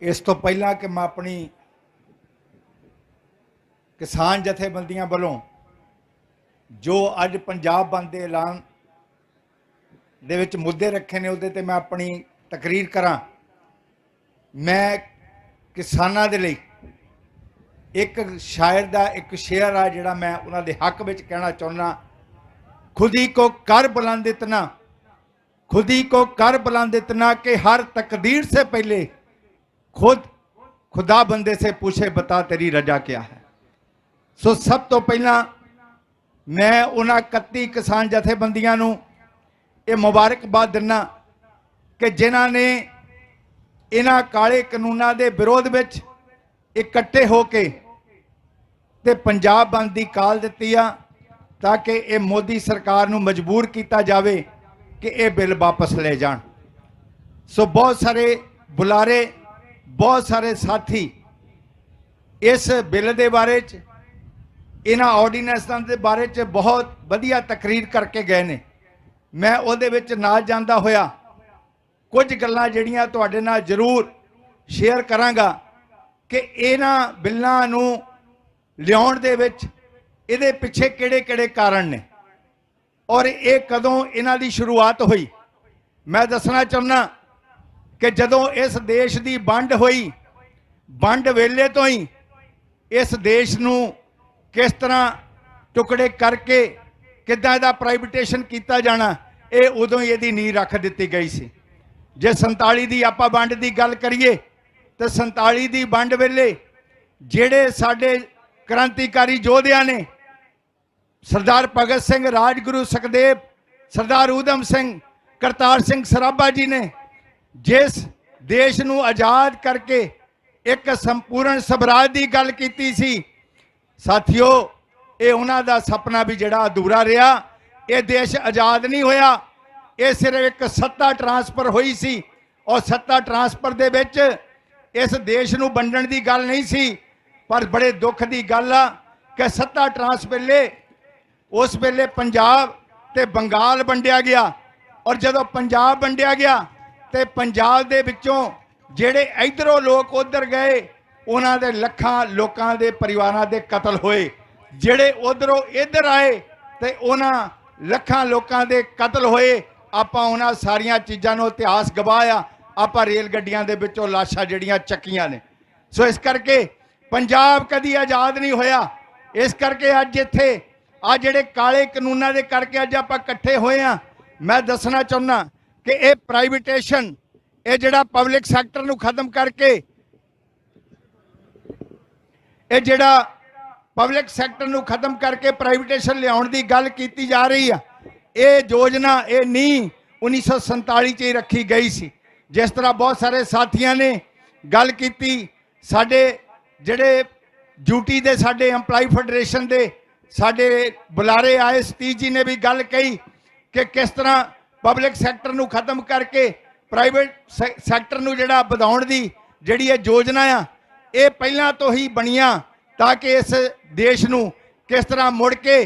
इस तो पहला कि मैं अपनी किसान जथेबंदियां वालों जो अज पंजाब बंद के ऐलान दे विच मुद्दे रखे ने उहदे ते मैं अपनी तकरीर करा। मैं किसानां दे लई एक शायर दा एक शेर आ जिहड़ा मैं उन्हां दे हक विच कहना चाहुंदा। खुदी को कर बुलंद इतना, खुदी को कर बुलंद इतना कि हर तकदीर से पहले खुद खुदा बंदे से पूछे बता तेरी रजा क्या है। सो सब तो पहला मैं उन्हां 31 किसान जथेबंदियां नूं ये मुबारकबाद दिना कि जिन्हां ने इन्हां काले कानूनां दे विरोध विच इकट्ठे होके ते पंजाब बंद की काल दित्ती आ ताकि ये मोदी सरकार नूं मजबूर किया जाए कि ये बिल वापस ले जान। सो बहुत सारे बुलारे बहुत सारे साथी इस बिल के बारे इन्हां ऑर्डीनेंसां के बारे च बहुत वधिया तकरीर करके गए ने। मैं उहदे विच ना जांदा होया कुछ गल्लां जिहड़ियां तुहाडे नाल जरूर शेयर करांगा कि इन्हां बिल्लां नूं लियाउण दे विच इहदे पिछे किहड़े-किहड़े कारण ने और ये कदों इन्हां दी शुरुआत हुई। मैं दसना चाहुंदा कि जदों इस देश की वंड हुई, वंड वेले तो ही इस देश नूं किस तरह टुकड़े करके किद्दां इहदा प्राइवेटेशन किया जाना, ये उदों ही इहदी नींह रख दित्ती गई सी। जे 47 की आपां वंड की गल करिए तो 47 की वंड वेले जिहड़े साडे क्रांतिकारी योधिया ने सरदार भगत सिंह, राजगुरु सुखदेव, सरदार ऊधम सिंह, करतार सिंह सराभा जी ने जिस देश नूं आज़ाद करके एक संपूर्ण स्वराज की गल कीती सी, साथियों ये उन्हां दा सपना भी जिहड़ा अधूरा रहा। ये देश आज़ाद नहीं होया, ये सिर्फ एक सत्ता ट्रांसफर हुई सी और सत्ता ट्रांसफर दे विच इस देश नूं वंडण दी गल नहीं सी। पर बड़े दुख की गल आ कि सत्ता ट्रांसफर उस वेले पंजाब ते बंगाल वंडिया गया और जदों पंजाब वंडिया गया तो पंजाब दे विचों जिहड़े इधरों लोग उधर गए उन्हां दे लखां लोकां दे परिवारां दे कतल होए, जिहड़े उधरों इधर आए तो उन्हां लखां लोकां दे कतल होए। आपां उन्हां सारियां चीज़ां नूं इतिहास गवाया, आपां रेल गड्डियां दे विचों लाशां जिहड़ियां चक्कीਆਂ ने। सो इस करके पंजाब कदी आज़ाद नहीं होया। इस करके अज इत्थे आ जिहड़े काले कानूनां दे करके अज आपां इकट्ठे होए आ। मैं दसना चाहुंदा कि ये प्राइवेटेशन ये जिहड़ा पब्लिक सैक्टर नूं खत्म करके ये जिहड़ा पब्लिक सैक्टर नूं खत्म करके प्राइवेटेशन लियाउण दी गल कीती जा रही है, ये योजना ये नींह 1947 च ही रखी गई सी। जिस तरह बहुत सारे साथियों ने गल कीती, साडे जिहड़े ड्यूटी दे साडे एम्पलाई फेडरेशन दे साडे बुलारे आए सतीश जी ने भी गल कही कि किस तरह पब्लिक सैक्टर नूं खत्म करके प्राइवेट सैक्टर नूं जिहड़ा वधाउण दी जिहड़ी ये योजना आ ये पहलां तो ही बणियां ताकि इस देश नूं किस तरह मुड़ के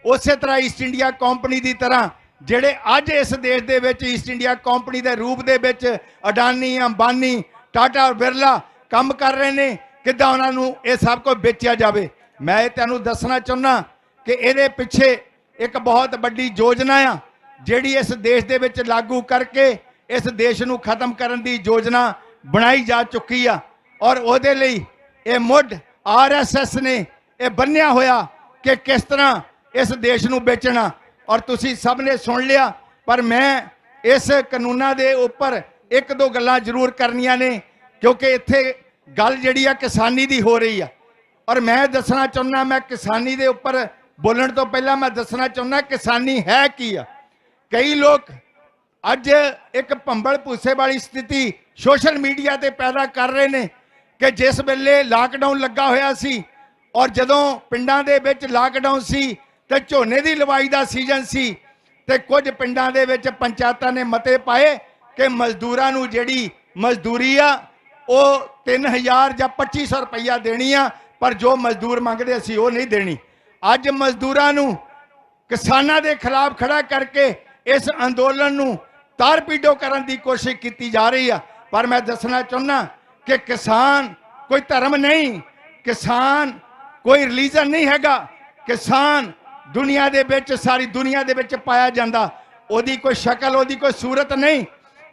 उस तरह ईस्ट इंडिया कंपनी की तरह जिहड़े अज इस देश दे विच ईस्ट इंडिया कंपनी के रूप दे विच अडानी, अंबानी, टाटा और बिरला काम कर रहे हैं, किद्दां उन्हां नूं ये सब कुछ बेचिया जाए। मैं तुहानूं दसना चाहुंदा कि इहदे पिछे एक बहुत बड़ी योजना आ जिहड़ी इस देश दे विच लागू करके इस देश नूं खत्म करन दी योजना बनाई जा चुकी आ और उहदे लई ये मुढ़ RSS ने यह बन्निया होया कि किस तरह इस देश नूं बेचना। और तुसी सब ने सुन लिया, पर मैं इस कानूनां दे उपर एक दो गल्लां जरूर करनियां ने क्योंकि इत्थे गल जिहड़ी आ किसानी दी हो रही है। और मैं दसना चाहुंदा, मैं किसानी दे उपर बोलण तो पहला मैं दसना चाहुंदा किसानी है की आ। कई लोग अज एक भंबल भूसे वाली स्थिति सोशल मीडिया ते पैदा कर रहे हैं कि जिस वेले लॉकडाउन लगा होया सी और जदों पिंडां दे विच लॉकडाउन सी ते झोने की लवाई का सीजन सी ते कुछ पिंडां दे विच पंचायतां ने मते पाए कि मजदूरां नूं जिहड़ी मजदूरी आ वो 3000 या 2500 रुपया देनी आ, पर जो मजदूर मंगदे असीं वो नहीं देनी। अज मजदूरां नूं किसानां दे खिलाफ खड़ा करके इस अंदोलन नूं तार पीडो करन दी कोशिश की जा रही है। पर मैं दसना चाहुंदा कि किसान कोई धर्म नहीं, किसान कोई रिलीजन नहीं हैगा, किसान दुनिया दे विच सारी दुनिया दे विच पाया जांदा, ओदी कोई शक्ल ओदी कोई सूरत नहीं।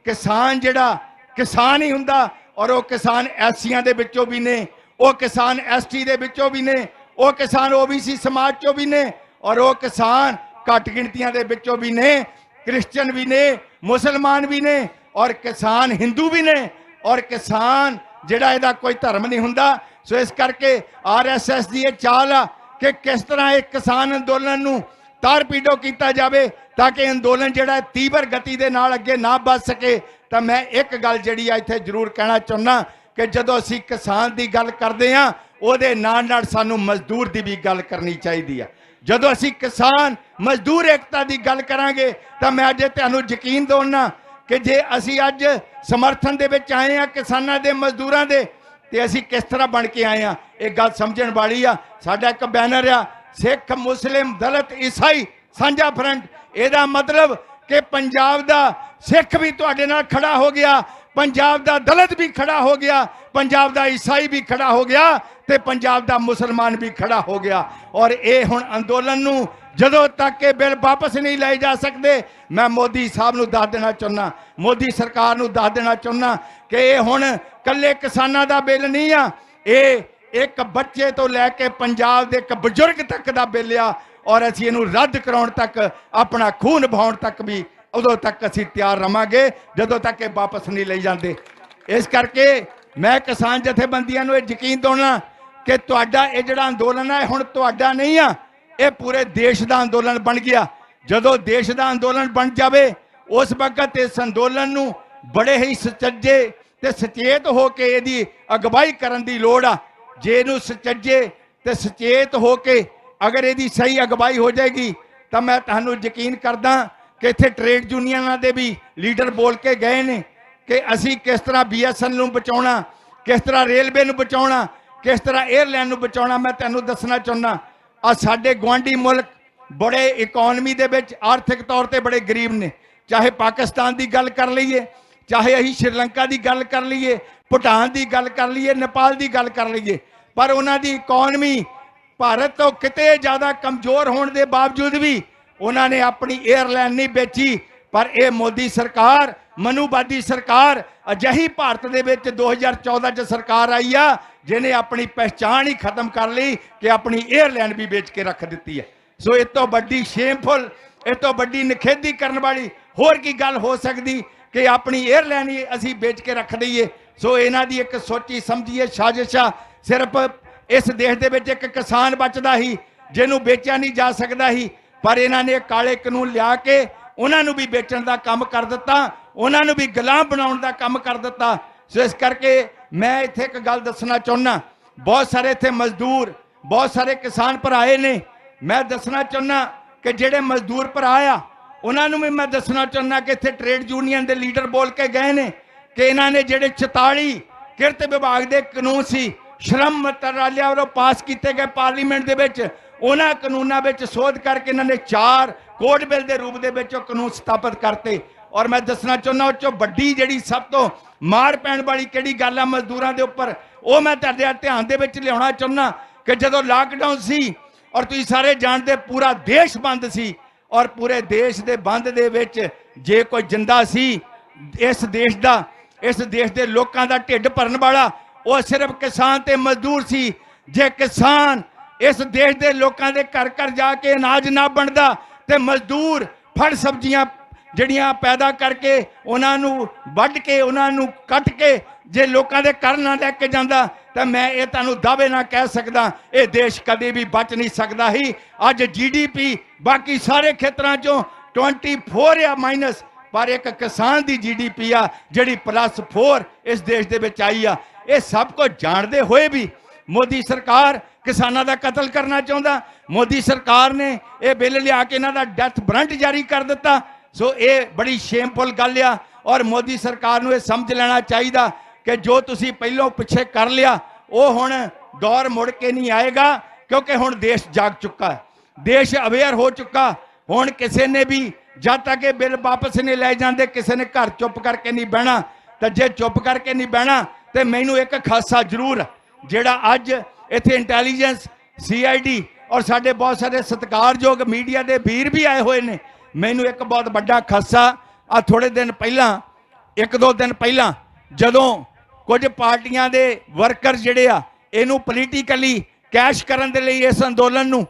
किसान जिहड़ा किसान ही हुंदा, और वो किसान एसियां दे विचों भी ने, वो किसान एसटी दे विचों भी ने, वो किसान ओबीसी समाज चों भी ने, और वो किसान घट गिणतियां दे विचों भी ने, क्रिश्चियन भी ने, मुसलमान भी ने, और किसान हिंदू भी ने, और किसान जिहड़ा इहदा कोई धर्म नहीं हुंदा। सो इस करके RSS की यह चाल आ कि किस तरह एक किसान अंदोलन नूं तार पीडो किया जाए ताकि अंदोलन जिहड़ा तीव्र गति के नाल अगे ना बढ़ सके। तो मैं एक गल जिहड़ी आ इत्थे जरूर कहना चाहुंदा कि जदों असीं किसान की गल करते हैं उहदे नाल नाल सानूं मजदूर की भी गल करनी चाहिए है। जदों असीं किसान मजदूर एकता की गल करांगे तो मैं अज तुहानूं यकीन दिवाउणा कि जे असीं अज समर्थन दे विच आए हैं किसानां दे मजदूरां दे ते असीं किस तरह बन के आए हैं, एक गल समझण वाली आ। साडा एक बैनर आ सिख मुस्लिम दलित ईसाई साझा फ्रंट, ਇਹਦਾ मतलब कि पंजाब दा सिख भी तुहाडे नाल खड़ा हो गया, पंजाब दा दलित भी खड़ा हो गया, पंजाब दा ईसाई भी खड़ा हो गया, ते पंजाब दा मुसलमान भी खड़ा हो गया। और ये हुण अंदोलन नूं जदों तक के बिल वापस नहीं लाए जा सकते, मैं मोदी साहब नूं दस देना चाहुंदा, मोदी सरकार नूं दस देना चाहुंदा कि ये हुण कल्ले किसानां दा बिल नहीं आ, ये एक बच्चे तो लैके पंजाब दे एक बजुर्ग तक का बिल आ। और असीं इहनूं रद्द कराउण तक अपना खून बहाउण तक भी उदों तक असीं तैयार रहांगे जदों तक ये वापस नहीं लई जांदे। इस करके मैं किसान जथेबंदियां नूं यकीन दिवाउणा कि तुहाडा ये जिहड़ा अंदोलन है हुण तुहाडा नहीं आ, ये पूरे देश का अंदोलन बन गया। जदों देश का अंदोलन बन जाए उस वक्त इस अंदोलन नूं बड़े ही सुचज्जे ते सचेत हो के इहदी अगवाई करन दी लोड़ आ। जे इहनूं सुचज्जे ते सचेत हो के अगर यदि सही अगवाई हो जाएगी तो मैं तुहानूं यकीन करदा कि इत्थे ट्रेड यूनियनां दे भी लीडर बोल के गए ने कि असीं किस तरह BSNL नूं बचाउणा, किस तरह रेलवे नूं बचाउणा, किस तरह एयरलाइन नूं बचाउणा। मैं तुहानूं दसना चाहुंदा आ साडे गुआंढी मुल्क बड़े इकोनमी दे विच आर्थिक तौर ते बड़े गरीब ने, चाहे पाकिस्तान की गल कर लीए, चाहे असीं श्रीलंका की गल कर लीए, भूटान की गल कर लीए, नेपाल की गल कर लीए, पर उन्हां दी इकोनमी भारत तो किते ज़्यादा कमजोर होने के बावजूद भी उन्होंने अपनी एयरलाइन नहीं बेची। पर यह मोदी सरकार मनुवादी सरकार अजिही भारत दे विच 2014 च सरकार आई आ जिन्हें अपनी पहचान ही खत्म कर ली कि अपनी एयरलाइन भी बेच के रख दी है। सो इस तो बड़ी शेमफुल, इस तो बड़ी निखेधी करने वाली होर की गल हो सकती कि अपनी एयरलाइन ही असीं बेच के रख दईए। सो इन्हां दी एक सोची समझिए साजिश आ। सिर्फ इस देश दे विच एक किसान बचदा ही जिन्हों बेचा नहीं जा सकता ही, पर इन्हां ने काले कानून लिया के उन्होंने भी बेचण का काम कर दिता, उन्होंने भी गुलाम बनाउण का काम कर दिता। सो इस करके मैं इत्थे एक गल दसना चाहुंदा, बहुत सारे इत्थे मजदूर बहुत सारे किसान भराए ने, मैं दसना चाहुंदा कि जिहड़े मजदूर भरा आ उन्होंने भी मैं दसना चाहुंदा कि इत्थे ट्रेड यूनियन के लीडर बोल के गए ने कि इन्हां ने जिहड़े 44 किरत विभाग के कानून सी श्रम मंत्रालय वालों पास किए गए पार्लीमेंट दे विच, उन्हां कानूनां विच सोध करके इन्होंने 4 कोड बिल के रूप में कानून स्थापित करते। और मैं दसना चाहुंदा उस वड्डी जिहड़ी सब तो मार पैण वाली किहड़ी गल आ मजदूरां दे उपर, वो मैं तुहाडे ध्यान दे विच लिआउणा चाहुंदा कि जदों लॉकडाउन सी और तुसीं सारे जानते पूरा देश बंद सी, और पूरे देश के बंद दे विच जे कोई जिंदा सी इस देश का, इस देश के लोगों का ढिड भरन वाला वो सिर्फ किसान ते मजदूर सी। जे किसान इस देश के लोगों के घर घर जाके अनाज ना बनता तो मजदूर फड़ सब्जियां जड़ियां पैदा करके उन्होंने वढ़ के उन्होंने कट के जे लोगों के घर ना लैके जाता तो मैं ये तुहानूं दावे ना कह सकदा ये देश कभी भी बच नहीं सकता ही। अज GDP बाकी सारे खेत्रों चों 24 या माइनस, पर एक किसान की GDP आ जिहड़ी +4 इस देश दे विच आई आ। ये सब कुछ जानते हुए भी मोदी सरकार किसानों का कतल करना चाहता। मोदी सरकार ने यह बिल लिया के इन्हों का डेथ वारंट जारी कर दिता। सो ये बड़ी शेमफुल गल आ और मोदी सरकार को यह समझ लेना चाहिए कि जो तुसी पहलों पिछे कर लिया वो हुण दौर मुड़ के नहीं आएगा, क्योंकि हुण देश जाग चुका है, देश अवेयर हो चुका। हुण किसी ने भी जब तक ये बिल वापस नहीं लै जाते किसी ने घर चुप करके नहीं बहना, तो जे चुप करके नहीं बहना ਤੇ ਮੈਨੂੰ ਇੱਕ ਖਾਸਾ ਜ਼ਰੂਰ ਜਿਹੜਾ ਅੱਜ ਇੱਥੇ ਇੰਟੈਲੀਜੈਂਸ CID ਔਰ ਸਾਡੇ ਬਹੁਤ ਸਾਰੇ ਸਤਿਕਾਰਯੋਗ ਮੀਡੀਆ ਦੇ ਵੀਰ ਵੀ ਆਏ ਹੋਏ ਨੇ। ਮੈਨੂੰ ਇੱਕ ਬਹੁਤ ਵੱਡਾ ਖਾਸਾ ਆ ਥੋੜੇ ਦਿਨ ਪਹਿਲਾਂ, ਇੱਕ ਦੋ ਦਿਨ ਪਹਿਲਾਂ, ਜਦੋਂ ਕੁਝ ਪਾਰਟੀਆਂ ਦੇ ਵਰਕਰ ਜਿਹੜੇ ਆ ਇਹਨੂੰ ਪੋਲੀਟੀਕਲੀ ਕੈਸ਼ ਕਰਨ ਦੇ ਲਈ ਇਸ ਅੰਦੋਲਨ ਨੂੰ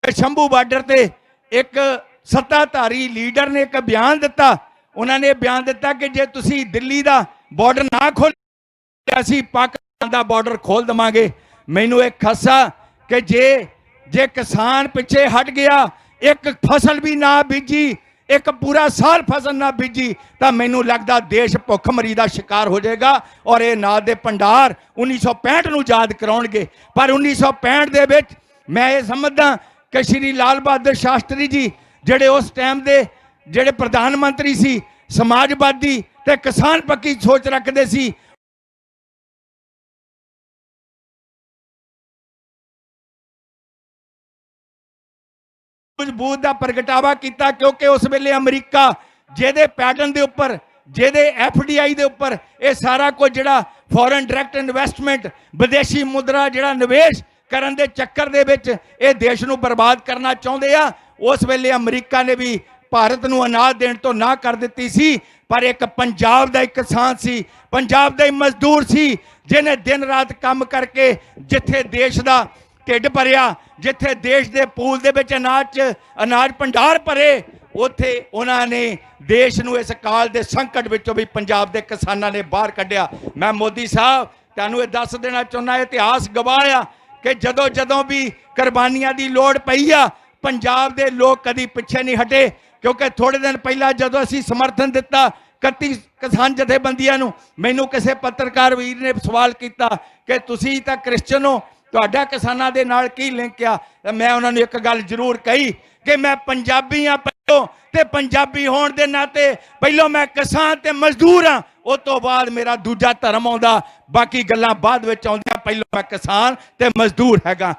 ਸ਼ੰਭੂ ਬਾਰਡਰ ਤੇ ਇੱਕ ਸੱਤਾਧਾਰੀ ਲੀਡਰ ਨੇ ਇੱਕ ਬਿਆਨ ਦਿੱਤਾ। ਉਹਨਾਂ ਨੇ ਬਿਆਨ ਦਿੱਤਾ ਕਿ ਜੇ ਤੁਸੀਂ ਦਿੱਲੀ ਦਾ ਬਾਰਡਰ ਨਾ ਖੋਲ੍ਹਿਆ ਅਸੀਂ ਪਾਕਿਸਤਾਨ ਦਾ ਬਾਰਡਰ ਖੋਲ ਦੇਵਾਂਗੇ। ਮੈਨੂੰ ਇੱਕ ਖਾਸਾ ਕਿ ਜੇ ਕਿਸਾਨ ਪਿੱਛੇ ਹਟ ਗਿਆ, ਇੱਕ ਫਸਲ ਵੀ ਨਾ ਬੀਜੀ, ਇੱਕ ਪੂਰਾ ਸਾਲ ਫਸਲ ਨਾ ਬੀਜੀ, ਤਾਂ ਮੈਨੂੰ ਲੱਗਦਾ ਦੇਸ਼ ਭੁੱਖਮਰੀ ਦਾ ਸ਼ਿਕਾਰ ਹੋ ਜਾਏਗਾ ਔਰ ਇਹ ਨਾਦ ਦੇ ਭੰਡਾਰ 1965 ਨੂੰ ਯਾਦ ਕਰਾਉਣਗੇ। ਪਰ 1965 ਦੇ ਵਿੱਚ ਮੈਂ ਇਹ ਸਮਝਦਾ ਕਿ ਸ਼੍ਰੀ ਲਾਲ ਬਹਾਦਰ ਸ਼ਾਸਤਰੀ ਜੀ ਜਿਹੜੇ ਉਸ ਟਾਈਮ ਦੇ ਜਿਹੜੇ ਪ੍ਰਧਾਨ ਮੰਤਰੀ ਸੀ, ਸਮਾਜਵਾਦੀ ਤੇ ਕਿਸਾਨ ਪੱਖੀ ਸੋਚ ਰੱਖਦੇ ਸੀ, ਮਜ਼ਬੂਤ ਦਾ ਪ੍ਰਗਟਾਵਾ ਕੀਤਾ। ਕਿਉਂਕਿ ਉਸ ਵੇਲੇ ਅਮਰੀਕਾ ਜਿਹਦੇ ਪੈਟਰਨ ਦੇ ਉੱਪਰ, ਜਿਹਦੇ FDI ਦੇ ਉੱਪਰ ਇਹ ਸਾਰਾ ਕੁਝ ਜਿਹੜਾ ਫੋਰਨ ਡਾਇਰੈਕਟ ਇਨਵੈਸਟਮੈਂਟ, ਵਿਦੇਸ਼ੀ ਮੁਦਰਾ ਜਿਹੜਾ ਨਿਵੇਸ਼ ਕਰਨ ਦੇ ਚੱਕਰ ਦੇ ਵਿੱਚ ਇਹ ਦੇਸ਼ ਨੂੰ ਬਰਬਾਦ ਕਰਨਾ ਚਾਹੁੰਦੇ ਆ, ਉਸ ਵੇਲੇ ਅਮਰੀਕਾ ਨੇ ਵੀ ਭਾਰਤ ਨੂੰ ਅਨਾਜ ਦੇਣ ਤੋਂ ਨਾ ਕਰ ਦਿੱਤੀ ਸੀ। ਪਰ ਇੱਕ ਪੰਜਾਬ ਦਾ ਇੱਕ ਕਿਸਾਨ ਸੀ, ਪੰਜਾਬ ਦਾ ਹੀ ਮਜ਼ਦੂਰ ਸੀ, ਜਿਹਨੇ ਦਿਨ ਰਾਤ ਕੰਮ ਕਰਕੇ ਜਿੱਥੇ ਦੇਸ਼ ਦਾ ਢਿੱਡ ਭਰਿਆ, ਜਿੱਥੇ ਦੇਸ਼ ਦੇ ਪੂਲ ਦੇ ਵਿੱਚ ਅਨਾਜ ਭੰਡਾਰ ਭਰੇ, ਉੱਥੇ ਉਹਨਾਂ ਨੇ ਦੇਸ਼ ਨੂੰ ਇਸ ਕਾਲ ਦੇ ਸੰਕਟ ਵਿੱਚੋਂ ਵੀ ਪੰਜਾਬ ਦੇ ਕਿਸਾਨਾਂ ਨੇ ਬਾਹਰ ਕੱਢਿਆ। ਮੈਂ ਮੋਦੀ ਸਾਹਿਬ ਤੁਹਾਨੂੰ ਇਹ ਦੱਸ ਦੇਣਾ ਚਾਹੁੰਦਾ, ਇਤਿਹਾਸ ਗਵਾਹ ਆ ਕਿ ਜਦੋਂ ਵੀ ਕੁਰਬਾਨੀਆਂ ਦੀ ਲੋੜ ਪਈ ਆ, ਪੰਜਾਬ ਦੇ ਲੋਕ ਕਦੀ ਪਿੱਛੇ ਨਹੀਂ ਹਟੇ। ਕਿਉਂਕਿ ਥੋੜੇ ਦਿਨ ਪਹਿਲਾਂ ਜਦੋਂ ਅਸੀਂ ਸਮਰਥਨ ਦਿੱਤਾ 31 ਕਿਸਾਨ ਜਥੇਬੰਦੀਆਂ ਨੂੰ, ਮੈਨੂੰ ਕਿਸੇ ਪੱਤਰਕਾਰ ਵੀਰ ਨੇ ਸਵਾਲ ਕੀਤਾ ਕਿ ਤੁਸੀਂ ਤਾਂ ਕ੍ਰਿਸਚਨ ਹੋ, ਤੁਹਾਡਾ ਕਿਸਾਨਾਂ ਦੇ ਨਾਲ ਕੀ ਲਿੰਕ ਆ? ਤਾਂ ਮੈਂ ਉਹਨਾਂ ਨੂੰ ਇੱਕ ਗੱਲ ਜ਼ਰੂਰ ਕਹੀ ਕਿ ਮੈਂ ਪੰਜਾਬੀ ਆ ਪਹਿਲੋਂ, ਤੇ ਪੰਜਾਬੀ ਹੋਣ ਦੇ ਨਾਤੇ ਪਹਿਲੋਂ ਮੈਂ ਕਿਸਾਨ ਤੇ ਮਜ਼ਦੂਰ ਹਾਂ, ਉਸ ਤੋਂ ਬਾਅਦ ਮੇਰਾ ਦੂਜਾ ਧਰਮ ਆਉਂਦਾ, ਬਾਕੀ ਗੱਲਾਂ ਬਾਅਦ ਵਿੱਚ ਆਉਂਦੀਆਂ, ਪਹਿਲੋਂ ਮੈਂ ਕਿਸਾਨ ਤੇ ਮਜ਼ਦੂਰ ਹੈਗਾ।